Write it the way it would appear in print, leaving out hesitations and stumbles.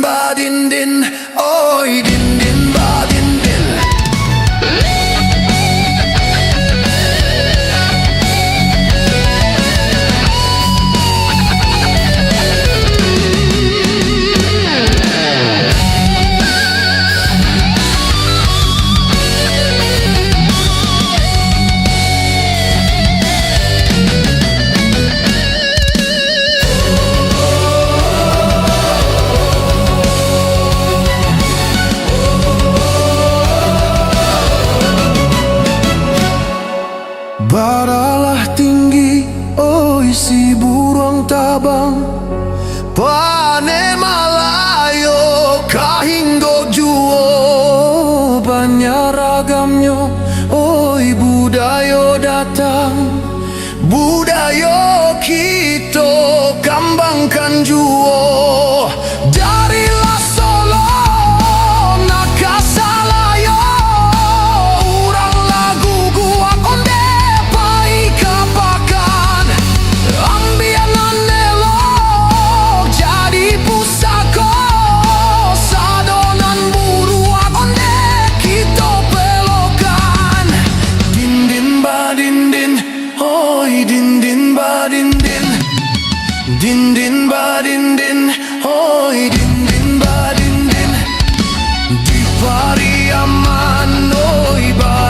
ba din din, oi din din ba din din. Baralah tinggi, oi si burung tabang, pane malayo kahinggo juo, banyak ragamnya, oi budaya datang, budaya kita kembangkan juo. Darilah Solo Nakasalaya, urang lagu gua konde pai kapakan, ambianan elok jadi pusaka, sadonan buru konde kita pelokan. Din din ba din din, oi din din ba din din. Din din ba din din, oi din din ba din din. Di Pariaman, oi ba